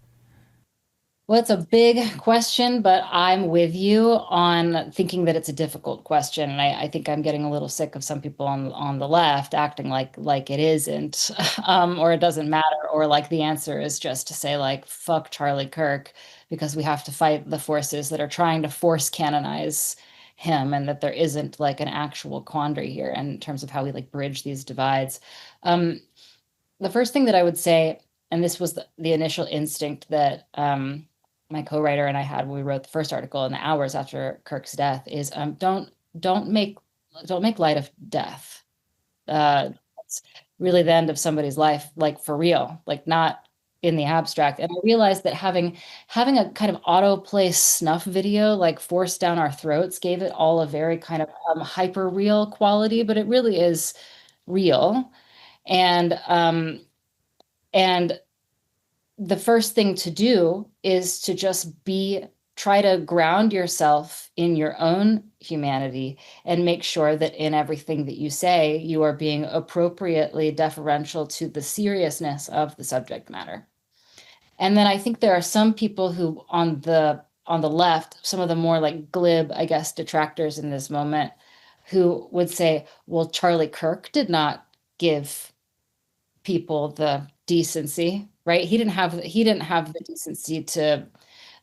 Well, it's a big question, but I'm with you on thinking that it's a difficult question. And I think I'm getting a little sick of some people on the left acting like it isn't, or it doesn't matter, or like the answer is just to say like, fuck Charlie Kirk, because we have to fight the forces that are trying to force canonize him, and that there isn't like an actual quandary here in terms of how we like bridge these divides. The first thing that I would say, and this was the initial instinct that my co-writer and I had when we wrote the first article in the hours after Kirk's death, is don't make light of death. It's really the end of somebody's life, like for real, like not in the abstract. And I realized that having a kind of autoplay snuff video like forced down our throats gave it all a very kind of hyper real quality, but it really is real. And the first thing to do is to just try to ground yourself in your own humanity and make sure that in everything that you say, you are being appropriately deferential to the seriousness of the subject matter. And then I think there are some people who on the left, some of the more like glib, I guess, detractors in this moment, who would say, well, Charlie Kirk did not give people the decency, right? He didn't have the decency to.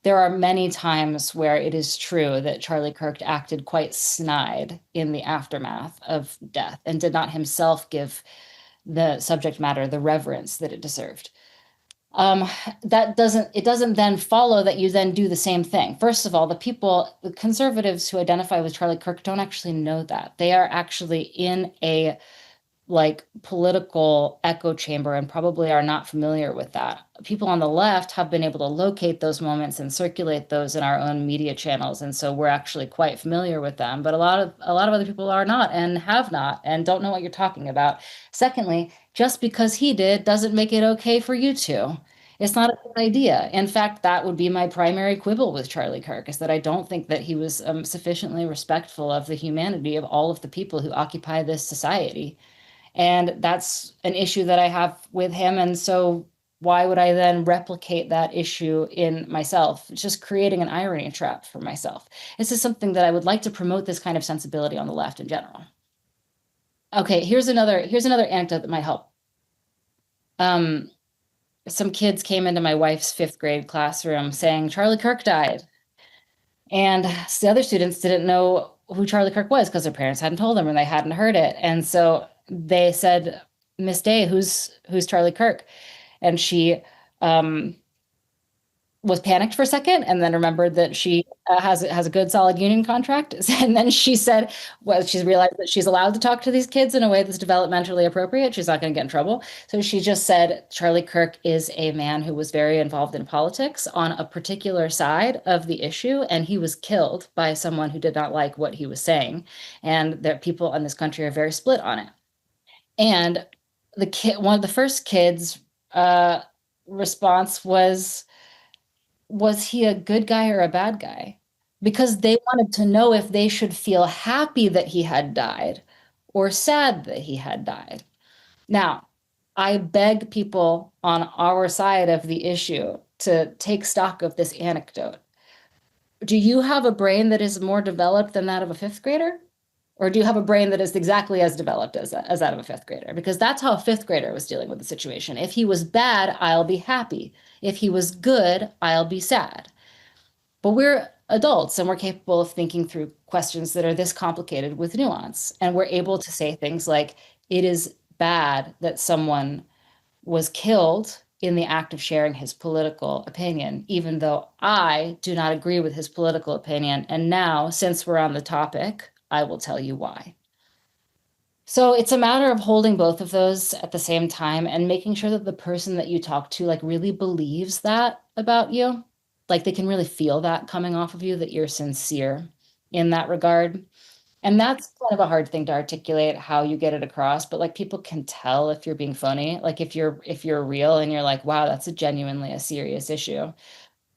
There are many times where it is true that Charlie Kirk acted quite snide in the aftermath of death and did not himself give the subject matter the reverence that it deserved. It doesn't then follow that you then do the same thing. First of all, the conservatives who identify with Charlie Kirk don't actually know that. They are actually in a like political echo chamber and probably are not familiar with that. People on the left have been able to locate those moments and circulate those in our own media channels, and so we're actually quite familiar with them. But a lot of other people are not, and have not, and don't know what you're talking about. Secondly, just because he did doesn't make it okay for you to. It's not a good idea. In fact, that would be my primary quibble with Charlie Kirk, is that I don't think that he was sufficiently respectful of the humanity of all of the people who occupy this society. And that's an issue that I have with him. And so why would I then replicate that issue in myself? It's just creating an irony trap for myself. This is something that I would like to promote, this kind of sensibility on the left in general. Okay, here's another anecdote that might help. some kids came into my wife's fifth grade classroom saying Charlie Kirk died. And the other students didn't know who Charlie Kirk was because their parents hadn't told them and they hadn't heard it. And so they said, Miss Day, who's Charlie Kirk? And she um, was panicked for a second and then remembered that she has a good solid union contract. And then she said, well, she's realized that she's allowed to talk to these kids in a way that's developmentally appropriate. She's not going to get in trouble. So she just said Charlie Kirk is a man who was very involved in politics on a particular side of the issue, and he was killed by someone who did not like what he was saying. And that people in this country are very split on it. And one of the first kids' response was he a good guy or a bad guy? Because they wanted to know if they should feel happy that he had died or sad that he had died. Now, I beg people on our side of the issue to take stock of this anecdote. Do you have a brain that is more developed than that of a fifth grader? Or do you have a brain that is exactly as developed as that of a fifth grader? Because that's how a fifth grader was dealing with the situation. If he was bad, I'll be happy. If he was good, I'll be sad. But we're adults and we're capable of thinking through questions that are this complicated with nuance. And we're able to say things like, it is bad that someone was killed in the act of sharing his political opinion, even though I do not agree with his political opinion. And now, since we're on the topic, I will tell you why. So it's a matter of holding both of those at the same time and making sure that the person that you talk to like really believes that about you. Like they can really feel that coming off of you, that you're sincere in that regard. And that's kind of a hard thing to articulate how you get it across, but like people can tell if you're being phony. Like if you're real and you're like, wow, that's a serious issue.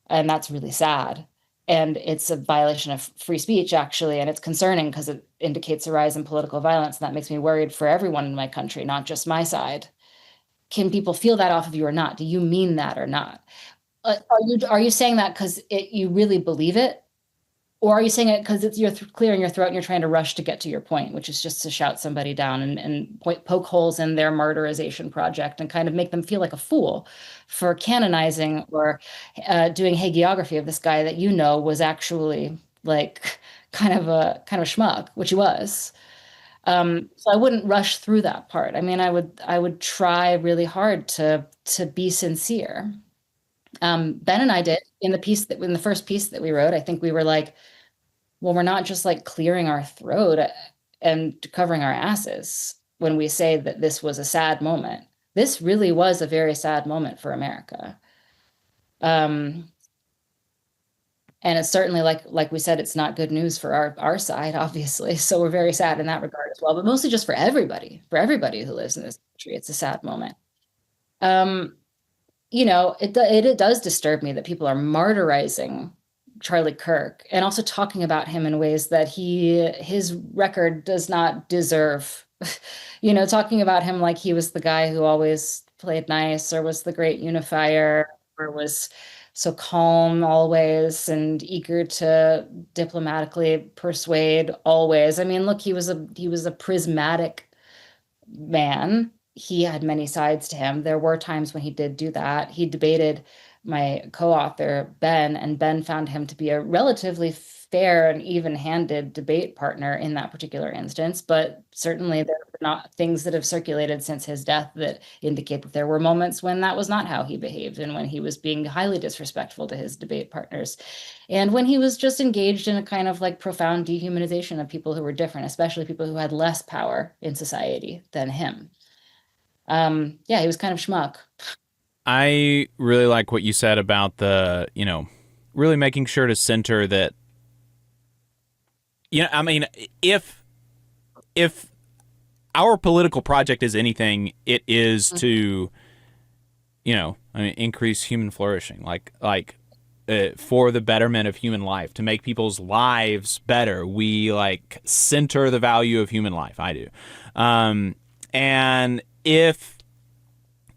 And that's really sad. And it's a violation of free speech, actually. And it's concerning because it indicates a rise in political violence. And that makes me worried for everyone in my country, not just my side. Can people feel that off of you or not? Do you mean that or not? Are you saying that because you really believe it? Or are you saying it because you're clearing your throat and you're trying to rush to get to your point, which is just to shout somebody down and poke holes in their martyrization project and kind of make them feel like a fool for canonizing or doing hagiography of this guy that you know was actually like kind of a schmuck, which he was. So I wouldn't rush through that part. I mean, I would try really hard to be sincere. Ben and I did in the first piece that we wrote. I think we were like, well, we're not just like clearing our throat and covering our asses when we say that this was a sad moment. This really was a very sad moment for America. And it's certainly like we said, it's not good news for our side, obviously. So we're very sad in that regard as well, but mostly just for everybody who lives in this country. It's a sad moment. It does disturb me that people are martyrizing Charlie Kirk and also talking about him in ways that his record does not deserve. Talking about him like he was the guy who always played nice or was the great unifier or was so calm always and eager to diplomatically persuade always. I mean, look, he was a prismatic man. He had many sides to him. There were times when he did do that. He debated my co-author, Ben, and Ben found him to be a relatively fair and even-handed debate partner in that particular instance. But certainly there are not things that have circulated since his death that indicate that there were moments when that was not how he behaved and when he was being highly disrespectful to his debate partners. And when he was just engaged in a kind of like profound dehumanization of people who were different, especially people who had less power in society than him. Yeah, he was kind of schmuck. I really like what you said about the, really making sure to center that, I mean, if our political project is anything, it is to, increase human flourishing, for the betterment of human life, to make people's lives better. We center the value of human life. I do.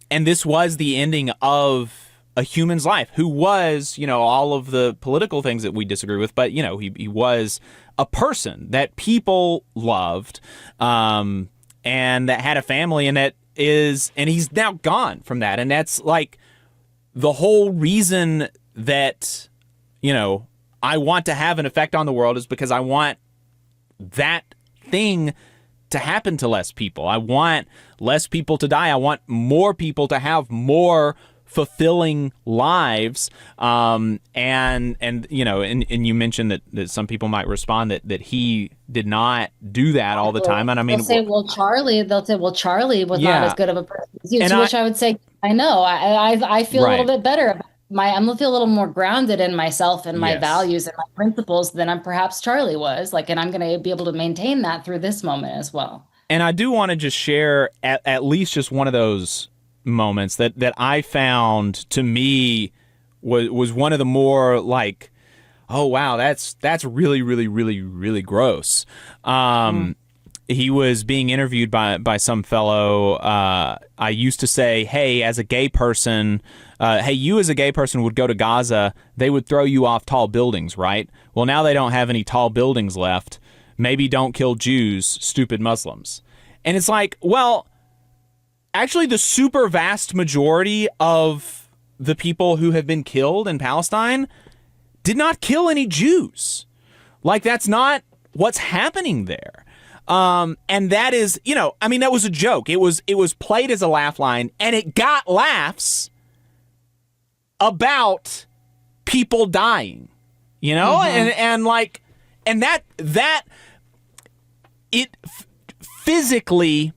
And this was the ending of a human's life who was, all of the political things that we disagree with, but, he was a person that people loved, and that had a family, and and he's now gone from that. And that's the whole reason that, I want to have an effect on the world is because I want that thing to happen to less people. I want less people to die. I want more people to have more fulfilling lives. And you mentioned that some people might respond that he did not do that all the time. And I mean, they'll say, well, Charlie was not yeah. as good of a person as you. And To which I would say, I know, I feel a little right. bit better about I'm feel a little more grounded in myself and my Yes. values and my principles than I'm perhaps Charlie was. Like, and I'm going to be able to maintain that through this moment as well. And I do want to just share at least just one of those moments that I found to me was one of the more like, oh wow, that's really really really really gross. Mm. He was being interviewed by some fellow. I used to say, hey, as a gay person, hey, you as a gay person would go to Gaza, they would throw you off tall buildings, right? Well, now they don't have any tall buildings left. Maybe don't kill Jews, stupid Muslims. And it's like, well, actually the super vast majority of the people who have been killed in Palestine did not kill any Jews. Like, that's not what's happening there. And that is, that was a joke. It was played as a laugh line, and it got laughs about people dying, Mm-hmm. and that it physically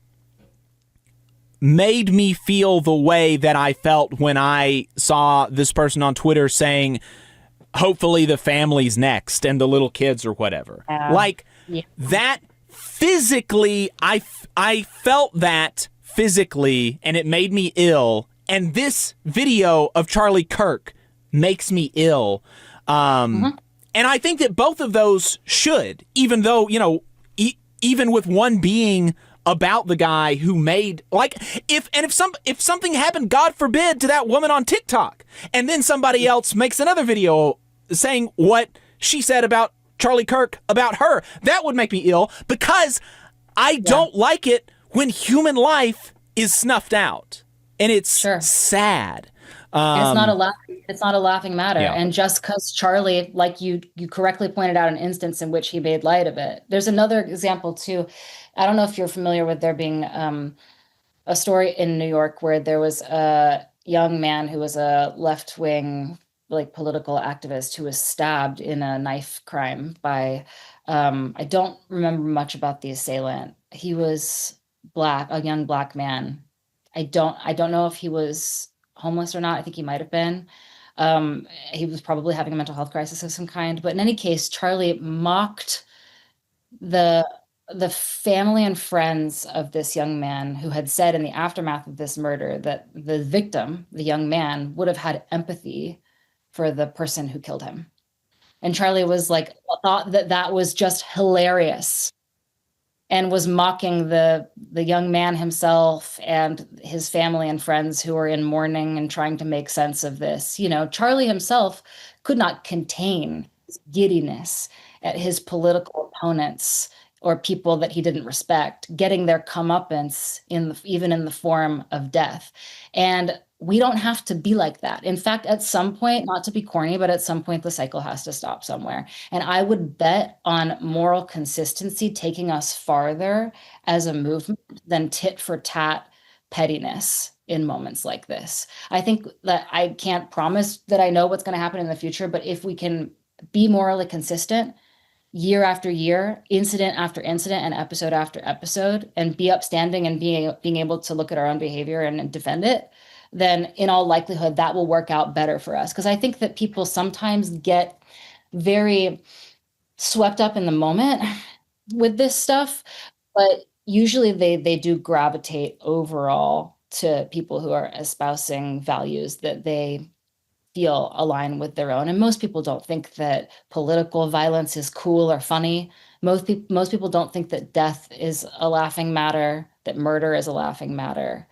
made me feel the way that I felt when I saw this person on Twitter saying, hopefully the family's next and the little kids or whatever. Like, Yeah. that physically, I felt that physically, and it made me ill. And this video of Charlie Kirk makes me ill. Mm-hmm. And I think that both of those should, even though, even with one being about the guy who made, like, if something happened, God forbid, to that woman on TikTok, and then somebody else makes another video saying what she said about Charlie Kirk about her, that would make me ill, because I don't like it when human life is snuffed out, and it's sad. It's not a laughing matter. Yeah. And just because Charlie, like you correctly pointed out, an instance in which he made light of it. There's another example too. I don't know if you're familiar with there being a story in New York where there was a young man who was a left-wing, like, political activist who was stabbed in a knife crime by I don't remember much about the assailant. He was black, a young black man. I don't know if he was homeless or not. I think he might have been. He was probably having a mental health crisis of some kind. But in any case, Charlie mocked the family and friends of this young man who had said in the aftermath of this murder that the victim, the young man, would have had empathy for the person who killed him. And Charlie was like, thought that that was just hilarious, and was mocking the young man himself and his family and friends who were in mourning and trying to make sense of this. Charlie himself could not contain his giddiness at his political opponents or people that he didn't respect getting their comeuppance even in the form of death. And we don't have to be like that. In fact, at some point, not to be corny, but at some point the cycle has to stop somewhere. And I would bet on moral consistency taking us farther as a movement than tit for tat pettiness in moments like this. I think that I can't promise that I know what's going to happen in the future, but if we can be morally consistent year after year, incident after incident, and episode after episode, and be upstanding and being able to look at our own behavior and defend it, then in all likelihood that will work out better for us. Because I think that people sometimes get very swept up in the moment with this stuff, but usually they do gravitate overall to people who are espousing values that they feel align with their own. And most people don't think that political violence is cool or funny. Most people don't think that death is a laughing matter, that murder is a laughing matter.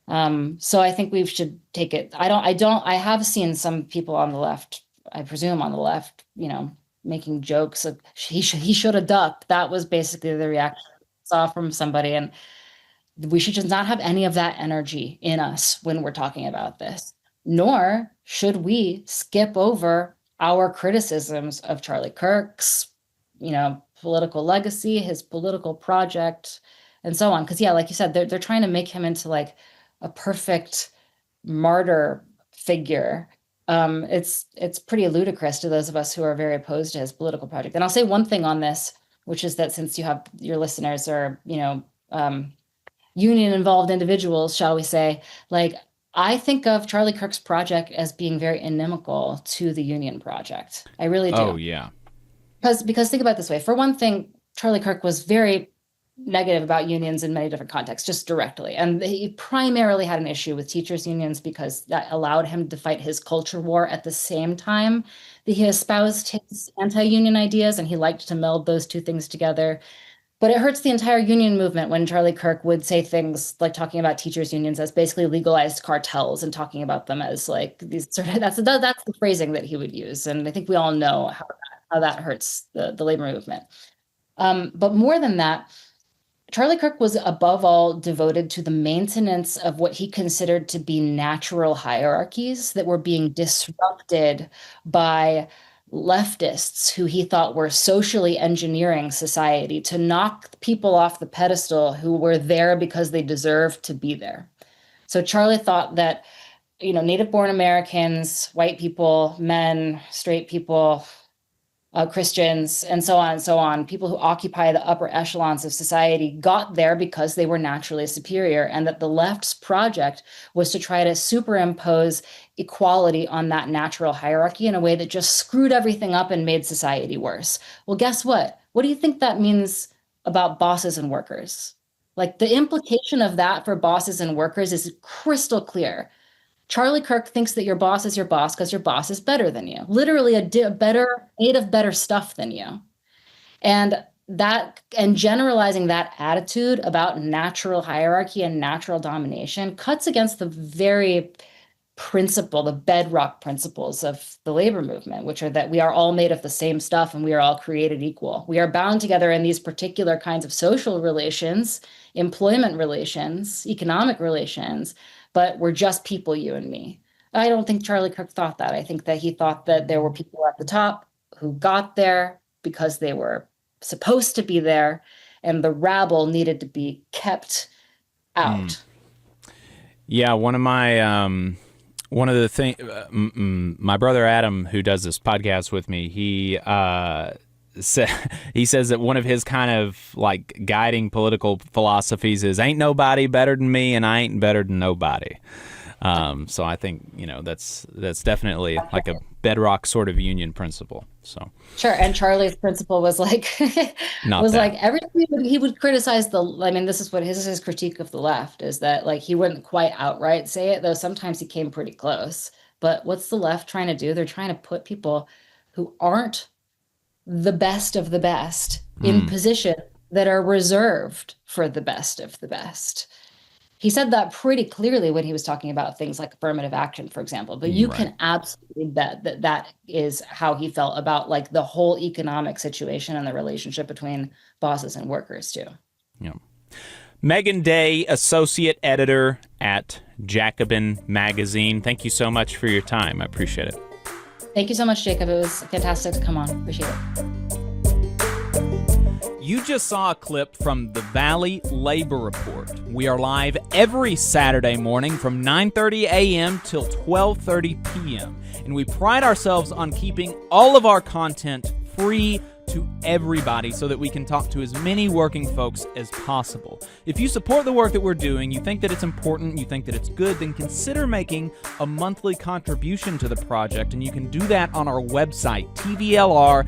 So I think we should take it. I have seen some people on the left, I presume on the left, making jokes of he should have ducked. That was basically the reaction I saw from somebody. And we should just not have any of that energy in us when we're talking about this. nor should we skip over our criticisms of Charlie Kirk's, political legacy, his political project, and so on. Because yeah, like you said, they're trying to make him into like a perfect martyr figure. It's pretty ludicrous to those of us who are very opposed to his political project. And I'll say one thing on this, which is that since you have your listeners are, union involved individuals, shall we say, like I think of Charlie Kirk's project as being very inimical to the union project. I really do. Oh, yeah. Because think about it this way. For one thing, Charlie Kirk was very negative about unions in many different contexts, just directly. And he primarily had an issue with teachers' unions because that allowed him to fight his culture war at the same time that he espoused his anti-union ideas, and he liked to meld those two things together. But it hurts the entire union movement when Charlie Kirk would say things like talking about teachers' unions as basically legalized cartels and talking about them as like these sort of that's the phrasing that he would use. And I think we all know how that hurts the labor movement. But more than that, Charlie Kirk was above all devoted to the maintenance of what he considered to be natural hierarchies that were being disrupted by leftists who he thought were socially engineering society to knock people off the pedestal who were there because they deserved to be there. So Charlie thought that, native-born Americans, white people, men, straight people, Christians, and so on, people who occupy the upper echelons of society got there because they were naturally superior, and that the left's project was to try to superimpose equality on that natural hierarchy in a way that just screwed everything up and made society worse. Well, guess what? What do you think that means about bosses and workers? Like the implication of that for bosses and workers is crystal clear. Charlie Kirk thinks that your boss is your boss because your boss is better than you, literally made of better stuff than you. And generalizing that attitude about natural hierarchy and natural domination cuts against the very principle, the bedrock principles of the labor movement, which are that we are all made of the same stuff and we are all created equal. We are bound together in these particular kinds of social relations, employment relations, economic relations, but we're just people, you and me. I don't think Charlie Kirk thought that. I think that he thought that there were people at the top who got there because they were supposed to be there, and the rabble needed to be kept out. Yeah, one of the things, my brother Adam, who does this podcast with me, he says that one of his kind of like guiding political philosophies is ain't nobody better than me and I ain't better than nobody. So I think, that's definitely like a bedrock sort of union principle. So sure. And Charlie's principle was like, everything he would criticize this is his critique of the left, is that like, he wouldn't quite outright say it, though sometimes he came pretty close. But what's the left trying to do? They're trying to put people who aren't the best of the best in position that are reserved for the best of the best. He said that pretty clearly when he was talking about things like affirmative action, for example, but you can absolutely bet that is how he felt about like the whole economic situation and the relationship between bosses and workers too. Yeah. Meagan Day, associate editor at Jacobin magazine. Thank you so much for your time. I appreciate it. Thank you so much, Jacob. It was fantastic to come on. Appreciate it. You just saw a clip from the Valley Labor Report. We are live every Saturday morning from 9:30 a.m. till 12:30 p.m. And we pride ourselves on keeping all of our content free to everybody so that we can talk to as many working folks as possible. If you support the work that we're doing, you think that it's important, you think that it's good, then consider making a monthly contribution to the project, and you can do that on our website, tvlr.fm.